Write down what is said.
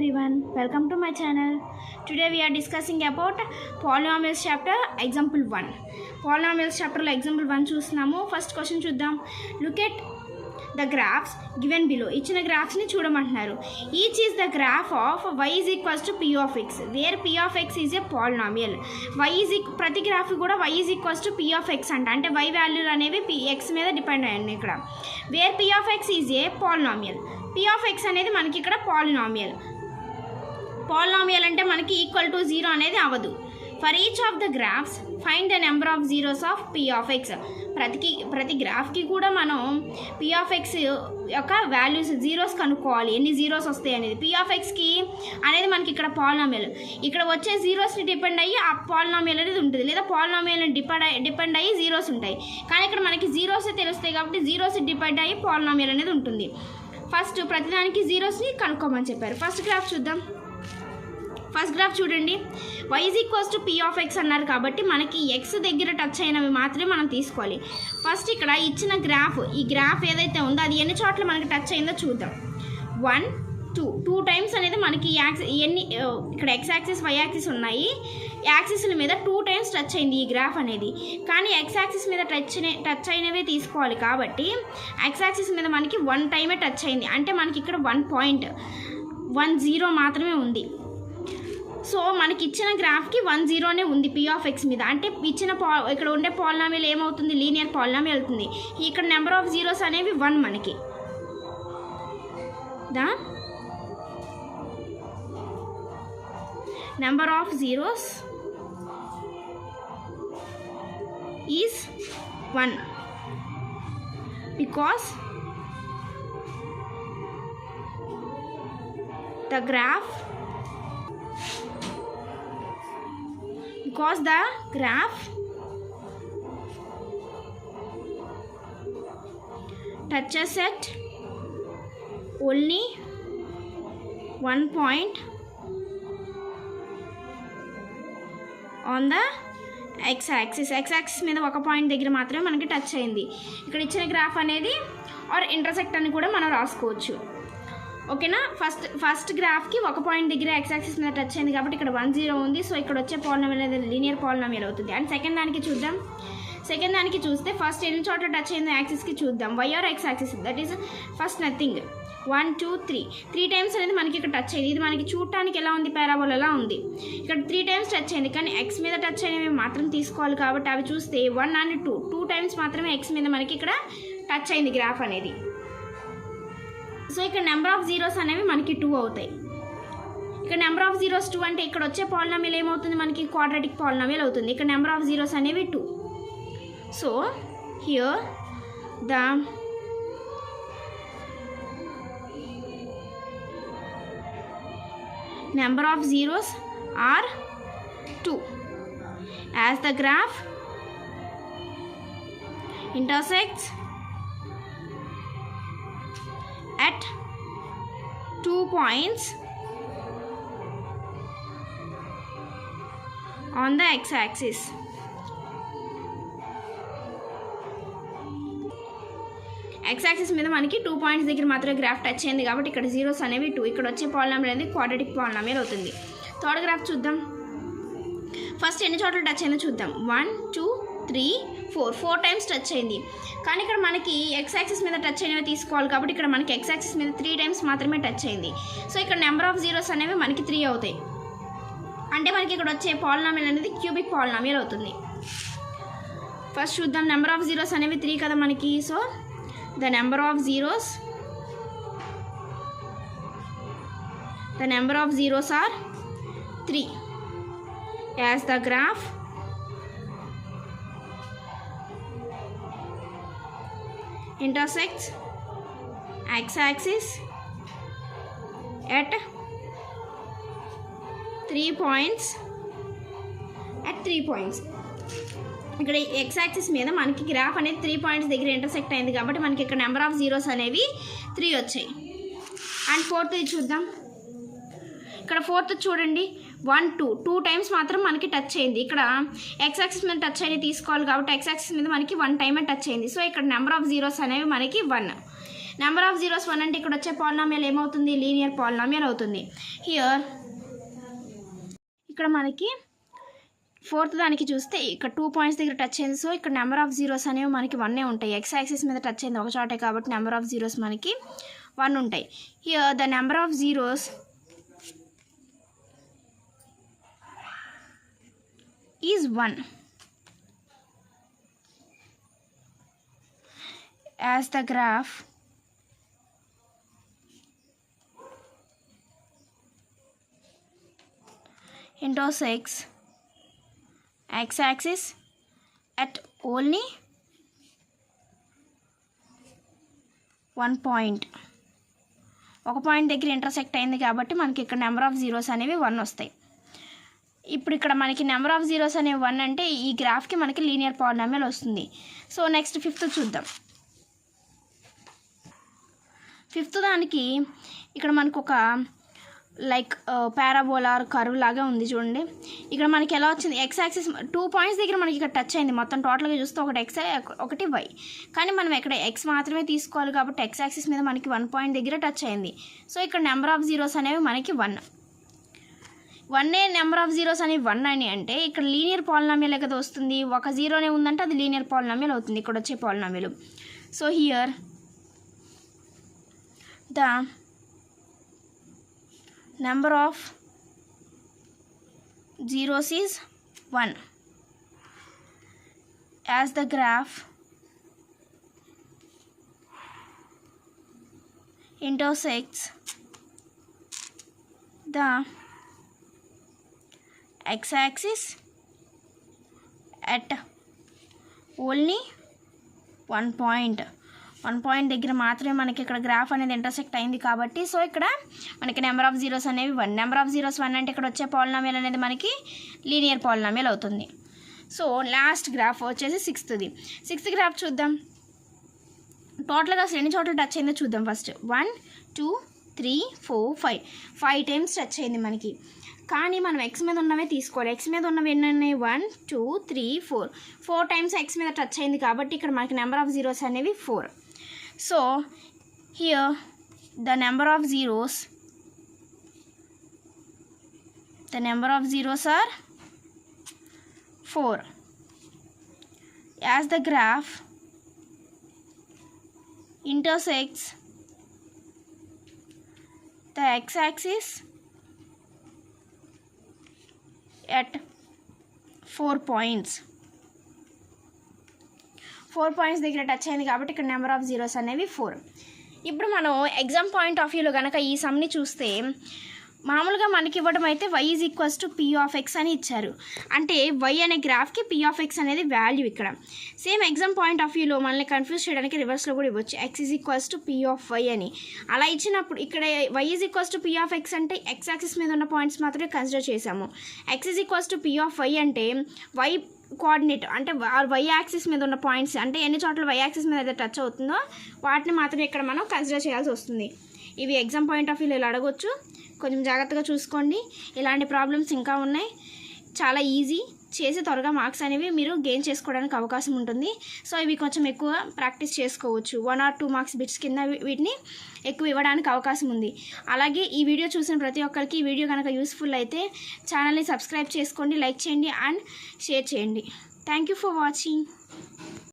everyone, welcome to my channel. Today we are discussing about polynomials chapter example 1. Polynomials chapter lo example 1 చూస్తున్నాము. First question చూద్దాం. Look at the graphs given below. ఇచ్చిన గ్రాఫ్స్ని చూడమంటున్నారు. Each is the graph of y is equals to p of x, where p of x is a polynomial. ప్రతి graph కూడా y is equals to p of x అంటే y వాల్యూలు అనేవి x మీద depend అయ్యాయి ఇక్కడ. Where p of x is a polynomial. p of x అనేది మనకి ఇక్కడ పాలినామియల్. పాలినామియల్ అంటే మనకి ఈక్వల్ టు 0 అనేది అవ్వదు. For each of the graphs find the number of zeros of p of x. ప్రతి గ్రాఫ్కి కూడా మనం p ఆఫ్ x యొక్క వాల్యూస్ జీరోస్ కనుక్కోవాలి, ఎన్ని జీరోస్ వస్తాయి అనేది. p ఆఫ్ xకి అనేది మనకి ఇక్కడ పాలినామియల్. ఇక్కడ వచ్చే జీరోస్ని డిపెండ్ అయ్యి ఆ పాలినామియల్ అనేది ఉంటుంది, లేదా పాలినామియల్ని డిపెండ్ అయ్యి జీరోస్ ఉంటాయి. కానీ ఇక్కడ మనకి జీరోస్ తెలుస్తాయి కాబట్టి జీరోస్ డిపెండ్ అయ్యి పాలినామియల్ అనేది ఉంటుంది. ఫస్ట్ ప్రతిదానికి జీరోస్ని కనుక్కోమని చెప్పారు. ఫస్ట్ గ్రాఫ్ చూద్దాం. ఫస్ట్ గ్రాఫ్ చూడండి. y is equals to p of x అన్నారు కాబట్టి మనకి x దగ్గర టచ్ అయినవి మాత్రమే మనం తీసుకోవాలి. ఫస్ట్ ఇక్కడ ఇచ్చిన గ్రాఫ్, ఈ గ్రాఫ్ ఏదైతే ఉందో అది ఎన్ని చోట్ల మనకి టచ్ అయిందో చూద్దాం. 1 2 టైమ్స్ అనేది మనకి ఇక్కడ x యాక్సిస్ y యాక్సిస్ ఉన్నాయి. యాక్సిస్ల మీద 2 టైమ్స్ టచ్ అయింది ఈ గ్రాఫ్ అనేది. కానీ x యాక్సిస్ మీద టచ్ అయినవే తీసుకోవాలి కాబట్టి x యాక్సిస్ మీద మనకి 1 టైమే టచ్ అయింది. అంటే మనకి ఇక్కడ 1.10 మాత్రమే ఉంది. సో మనకి ఇచ్చిన గ్రాఫ్కి 10 ఉంది p ఆఫ్ x మీద. అంటే ఇక్కడ ఉండే పాలినామియల్ ఏమవుతుంది, లీనియర్ పాలినామియల్ అవుతుంది. ఇక్కడ నెంబర్ ఆఫ్ జీరోస్ అనేవి 1 మనకి. The number of zeros is 1 because the graph touches at only 1 point on the x axis మీద ఒక పాయింట్ దగ్గర మాత్రమే మనకి టచ్ అయింది. ఇక్కడ ఇచ్చిన గ్రాఫ్ అనేది ఆర్ ఇంటర్సెక్ట్ అని కూడా మనం రాసుకోవచ్చు. ఓకేనా. ఫస్ట్ గ్రాఫ్కి ఒక పాయింట్ దగ్గర x యాక్సిస్ మీద టచ్ అయింది కాబట్టి ఇక్కడ 10 ఉంది. సో ఇక్కడ వచ్చే పాలినామియల్ అనేది లీనియర్ పాలినామియల్ అవుతుంది. అండ్ సెకండ్ దానికి చూద్దాం. సెకండ్ దానికి చూస్తే ఫస్ట్ ఎన్ని చోట్ల టచ్ అయిందో యాక్సిస్కి చూద్దాం. y or x axis, that is first nothing. 1 2 3 times అనేది మనకి ఇక్కడ టచ్ అయింది. ఇది మనకి చూడటానికి ఎలా ఉంది, పారాబోలా ఎలా ఉంది. ఇక్కడ 3 టైమ్స్ టచ్ అయింది కానీ x మీద టచ్ అయినవి మాత్రం తీసుకోవాలి కాబట్టి అవి చూస్తే 1 and 2 టైమ్స్ మాత్రమే x మీద మనకి ఇక్కడ టచ్ అయింది గ్రాఫ్ అనేది. సో ఇక్కడ నెంబర్ ఆఫ్ జీరోస్ అనేవి మనకి 2 అవుతాయి. ఇక్కడ నెంబర్ ఆఫ్ జీరోస్ 2 అంటే ఇక్కడ వచ్చే పాలినామియల్ ఏమవుతుంది, మనకి క్వాడ్రాటిక్ పాలినామియల్ అవుతుంది. ఇక్కడ నెంబర్ ఆఫ్ జీరోస్ అనేవి 2. So here the number of zeros are 2 as the graph intersects at 2 points on the x axis. x axis మీద మనకి 2 పాయింట్స్ దగ్గర మాత్రమే గ్రాఫ్ టచ్ అయింది కాబట్టి ఇక్కడ జీరోస్ అనేవి 2. ఇక్కడ వచ్చే పాలినామియల్ అనేది క్వాడ్రాటిక్ పాలినామియల్ అవుతుంది. థర్డ్ గ్రాఫ్ చూద్దాం. ఫస్ట్ ఎన్ని చోట్ల టచ్ అయిందో చూద్దాం. 1 2 3 4 టైమ్స్ టచ్ అయింది. కానీ ఇక్కడ మనకి x యాక్సిస్ మీద టచ్ అయినవి తీసుకోవాలి కాబట్టి ఇక్కడ మనకి x యాక్సిస్ మీద 3 టైమ్స్ మాత్రమే టచ్ అయింది. సో ఇక్కడ నెంబర్ ఆఫ్ జీరోస్ అనేవి మనకి 3 అవుతాయి. అంటే మనకి ఇక్కడ వచ్చే పాలినామియల్ అనేది క్యూబిక్ పాలినామియల్ అవుతుంది. ఫస్ట్ చూద్దాం. నెంబర్ ఆఫ్ జీరోస్ అనేవి 3 కదా మనకి. So the number of zeros are 3 as the graph intersects x axis at 3 points. ఇక్కడ x యాక్సిస్ మీద మనకి గ్రాఫ్ అనేది 3 పాయింట్స్ దగ్గర ఇంటర్సెక్ట్ అయింది కాబట్టి మనకి ఇక్కడ నెంబర్ ఆఫ్ జీరోస్ అనేవి 3 వచ్చాయి. అండ్ ఫోర్త్ చూద్దాం. ఇక్కడ ఫోర్త్ చూడండి. 1 2 టైమ్స్ మాత్రం మనకి టచ్ అయింది. ఇక్కడ ఎక్స్ యాక్సిస్ మీద టచ్ అయ్యి తీసుకోవాలి కాబట్టి ఎక్స్ యాక్సిస్ మీద మనకి 1 టైమే టచ్ అయింది. సో ఇక్కడ నెంబర్ ఆఫ్ జీరోస్ అనేవి మనకి 1. నెంబర్ ఆఫ్ జీరోస్ 1 అంటే ఇక్కడ వచ్చే పాలినామియల్ ఏమవుతుంది, లీనియర్ పాలినామియల్ అవుతుంది. హియర్ ఇక్కడ మనకి ఫోర్త్ దానికి చూస్తే ఇక్కడ 2 పాయింట్స్ దగ్గర టచ్ అయింది. సో ఇక్కడ నెంబర్ ఆఫ్ జీరోస్ అనేవి మనకి 1 ఉంటాయి. ఎక్స్ యాక్సిస్ మీద టచ్ అయింది ఒక చోటే కాబట్టి నెంబర్ ఆఫ్ జీరోస్ మనకి 1 ఉంటాయి. Here the number of zeros is 1 as the graph intersects x-axis at only 1 point. ఒక పాయింట్ దగ్గర ఇంటర్సెక్ట్ అయింది కాబట్టి మనకి ఇక్కడ నెంబర్ ఆఫ్ జీరోస్ అనేవి 1 వస్తాయి. ఇప్పుడు ఇక్కడ మనకి నెంబర్ ఆఫ్ జీరోస్ అనేవి 1 అంటే ఈ గ్రాఫ్కి మనకి లీనియర్ పాలినామియల్ వస్తుంది. సో నెక్స్ట్ ఫిఫ్త్ చూద్దాం. ఫిఫ్త్ దానికి ఇక్కడ మనకు ఒక లైక్ పారాబోలార్ కర్వ్ లాగా ఉంది చూడండి. ఇక్కడ మనకి ఎలా వచ్చింది, ఎక్స్ యాక్సిస్ 2 పాయింట్స్ దగ్గర మనకి ఇక్కడ టచ్ అయింది. మొత్తం టోటల్గా చూస్తే ఒకటి ఎక్స్ ఒకటి వై, కానీ మనం ఇక్కడ ఎక్స్ మాత్రమే తీసుకోవాలి కాబట్టి ఎక్స్ యాక్సిస్ మీద మనకి 1 పాయింట్ దగ్గర టచ్ అయింది. సో ఇక్కడ నెంబర్ ఆఫ్ జీరోస్ అనేవి మనకి 1 నెంబర్ ఆఫ్ జీరోస్ అనేవి 1 అని అంటే ఇక్కడ లీనియర్ పాలినామియల్ కదా వస్తుంది. ఒక జీరోనే ఉందంటే అది లీనియర్ పాలినామియల్ అవుతుంది ఇక్కడ వచ్చే polynomial. So here the number of zeros is 1 as the graph intersects the x-axis at only 1 point. 1 point దగ్గర మాత్రమే మనకి ఇక్కడ గ్రాఫ్ అనేది ఇంటర్సెక్ట్ అయింది కాబట్టి సో ఇక్కడ మనకి నెంబర్ ఆఫ్ జీరోస్ అనేవి 1. నెంబర్ ఆఫ్ జీరోస్ 1 అంటే ఇక్కడ వచ్చే పాలినామియల్ అనేది మనకి లీనియర్ పాలినామియల్ అవుతుంది. సో లాస్ట్ గ్రాఫ్ వచ్చేసి సిక్స్త్ గ్రాఫ్ చూద్దాం. టోటల్గా అసలు ఎన్ని చోట్ల టచ్ అయిందో చూద్దాం. ఫస్ట్ 1 2 3 4 5 టైమ్స్ టచ్ అయింది మనకి. కానీ మనం ఎక్స్ మీద ఉన్నవే తీసుకోవాలి. ఎక్స్ మీద ఉన్నవి ఎన్ని ఉన్నాయి, 1 2 3 4 టైమ్స్ ఎక్స్ మీద టచ్ అయింది కాబట్టి ఇక్కడ మనకి నెంబర్ ఆఫ్ జీరోస్ అనేవి 4. So here the number of zeros are 4 as the graph intersects the x-axis at 4 points. 4 points దగ్గర టచ్ అయింది కాబట్టి ఇక్కడ నెంబర్ ఆఫ్ జీరోస్ అనేవి 4. ఇప్పుడు మనం ఎగ్జామ్ పాయింట్ ఆఫ్ వ్యూలో కనుక ఈ సమ్ని చూస్తే మామూలుగా మనకి ఇవ్వడం అయితే y is equals to P of X అని ఇచ్చారు. అంటే y అనే గ్రాఫ్కి పీ ఆఫ్ ఎక్స్ అనేది వాల్యూ. ఇక్కడ సేమ్ ఎగ్జామ్ పాయింట్ ఆఫ్ వ్యూలో మనల్ని కన్ఫ్యూజ్ చేయడానికి రివర్స్లో కూడా ఇవ్వచ్చు, x is equals to P of y అని. అలా ఇచ్చినప్పుడు ఇక్కడ y is equals to P of X అంటే ఎక్స్ యాక్సిస్ మీద ఉన్న పాయింట్స్ మాత్రమే కన్సిడర్ చేసాము. x is equals to P of y అంటే y కోఆర్డినేట్ అంటే వై యాక్సిస్ మీద ఉన్న పాయింట్స్ అంటే ఎన్ని చోట్ల వై యాక్సిస్ మీద అయితే టచ్ అవుతుందో వాటిని మాత్రమే ఇక్కడ మనం కన్సిడర్ చేయాల్సి వస్తుంది. ఇవి ఎగ్జామ్ పాయింట్ ఆఫ్ వ్యూలో ఇలా అడగొచ్చు, కొంచెం జాగ్రత్తగా చూసుకోండి. ఇలాంటి ప్రాబ్లమ్స్ ఇంకా ఉన్నాయి, చాలా ఈజీ చేసి త్వరగా మార్క్స్ అనేవి మీరు గెయిన్ చేసుకోవడానికి అవకాశం ఉంటుంది. సో ఇవి కొంచెం ఎక్కువ ప్రాక్టీస్ చేసుకోవచ్చు. 1 or 2 మార్క్స్ బిట్స్ కింద వీటిని ఎక్కువ ఇవ్వడానికి అవకాశం ఉంది. అలాగే ఈ వీడియో చూసిన ప్రతి ఒక్కరికి ఈ వీడియో కనుక యూస్ఫుల్ అయితే ఛానల్ని సబ్స్క్రైబ్ చేసుకోండి, లైక్ చేయండి అండ్ షేర్ చేయండి. Thank you for watching.